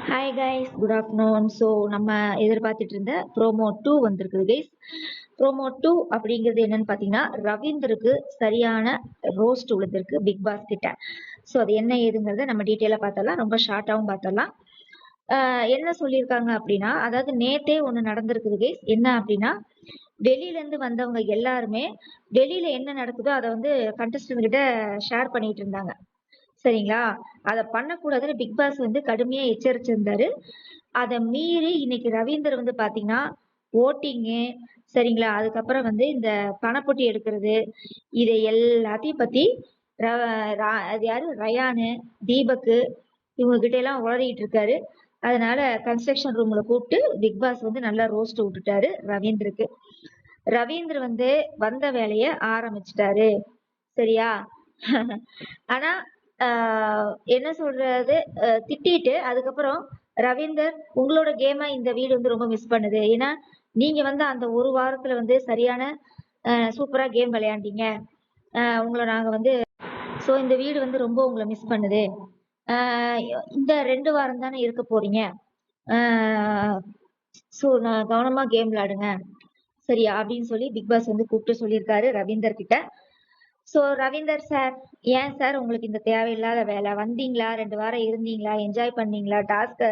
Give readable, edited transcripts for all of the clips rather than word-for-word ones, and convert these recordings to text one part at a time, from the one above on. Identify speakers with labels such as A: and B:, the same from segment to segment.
A: Hi guys, good afternoon. So நம்ம எதிர்பார்த்துட்டு இருந்த ப்ரோமோ 2 வந்திருக்குது கைஸ். ப்ரோமோ 2 அப்படிங்கிறது என்னன்னு பார்த்தீங்கன்னா, ரவீந்தருக்கு சரியான ரோஸ்ட் விழுந்திருக்கு பிக் பாஸ் கிட்ட. ஸோ அது என்ன ஏதுங்கிறத நம்ம டீட்டெயிலாக பார்த்தரலாம், ரொம்ப ஷார்ட்டாகவும் பார்த்தரலாம். என்ன சொல்லியிருக்காங்க அப்படின்னா, அதாவது நேத்தே ஒன்று நடந்திருக்குது கைஸ். என்ன அப்படின்னா, வெளியிலேருந்து வந்தவங்க எல்லாருமே வெளியில என்ன நடக்குதோ அதை வந்து கண்டஸ்டன்ட் கிட்ட ஷேர் பண்ணிட்டு இருந்தாங்க. சரிங்களா? அத பண்ணக்கூடாதுன்னு பிக் பாஸ் வந்து கடுமையா எச்சரிச்சிருந்தாரு. அத மீறி இன்னைக்கு ரவீந்தர் வந்து பாத்தீங்கன்னா, ஓட்டிங்கு சரிங்களா? அதுக்கப்புறம் வந்து இந்த பணப்பொட்டி எடுக்கிறது, இதை எல்லாத்தையும் பத்தி அது யாரு ரயானு, தீபக்கு இவங்க கிட்ட எல்லாம் உளறிட்டு இருக்காரு. அதனால கன்ஸ்ட்ரக்ஷன் ரூம்ல கூப்பிட்டு பிக் பாஸ் வந்து நல்லா ரோஸ்ட் விட்டுட்டாரு ரவீந்தருக்கு. ரவீந்தர் வந்து வந்த வேலைய ஆரம்பிச்சிட்டாரு. சரியா? ஆனா என்ன சொல்றது, திட்டிட்டு அதுக்கப்புறம் ரவீந்தர் உங்களோட கேமை இந்த வீடு வந்து ரொம்ப மிஸ் பண்ணுது. ஏன்னா நீங்க வந்து அந்த ஒரு வாரத்துல வந்து சரியான சூப்பரா கேம் விளையாண்டீங்க. உங்களை நாங்க வந்து ஸோ இந்த வீடு வந்து ரொம்ப உங்களை மிஸ் பண்ணுது. இந்த 2 வாரம் தானே இருக்க போறீங்க. ஸோ நான் கவனமா கேம் விளையாடுங்க சரியா அப்படின்னு சொல்லி பிக் பாஸ் வந்து கூப்பிட்டு சொல்லியிருக்காரு ரவீந்தர் கிட்ட. ஸோ ரவீந்தர் சார், ஏன் சார் உங்களுக்கு இந்த தேவையில்லாத வேலை? வந்தீங்களா, 2 வாரம் இருந்தீங்களா, என்ஜாய் பண்ணீங்களா, டாஸ்க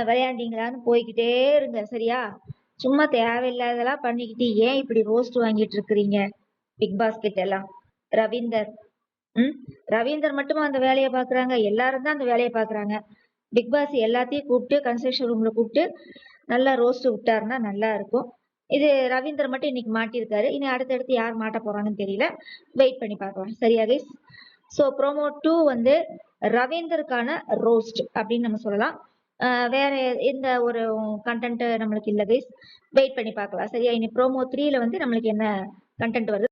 A: விளையாண்டீங்களான்னு போய்கிட்டே இருங்க சரியா? சும்மா தேவையில்லாதெல்லாம் பண்ணிக்கிட்டு ஏன் இப்படி ரோஸ்ட் வாங்கிட்டு இருக்கிறீங்க பிக் பாஸ் கிட்ட எல்லாம்? ரவீந்தர் ரவீந்தர் மட்டுமா அந்த வேலையை பாக்குறாங்க? எல்லாரும் தான் அந்த வேலையை பாக்குறாங்க. பிக் பாஸ் எல்லாத்தையும் கூப்பிட்டு கன்ஸ்ட்ரக்ஷன் ரூம்ல கூப்பிட்டு நல்லா ரோஸ்ட் விட்டாருன்னா நல்லா இருக்கும். இது ரவீந்தர் மட்டும் இன்னைக்கு மாட்டியிருக்காரு. இனி அடுத்தடுத்து யார் மாட்ட போறாங்கன்னு தெரியல. வெயிட் பண்ணி பார்க்கலாம். சரியா கைஸ்? ஸோ ப்ரோமோ 2 வந்து ரவீந்தருக்கான ரோஸ்ட் அப்படின்னு நம்ம சொல்லலாம். வேற எந்த ஒரு கண்டென்ட் நம்மளுக்கு இல்லை கைஸ். வெயிட் பண்ணி பார்க்கலாம். சரியா? இனி ப்ரோமோ 3ல வந்து நம்மளுக்கு என்ன கண்டென்ட் வருது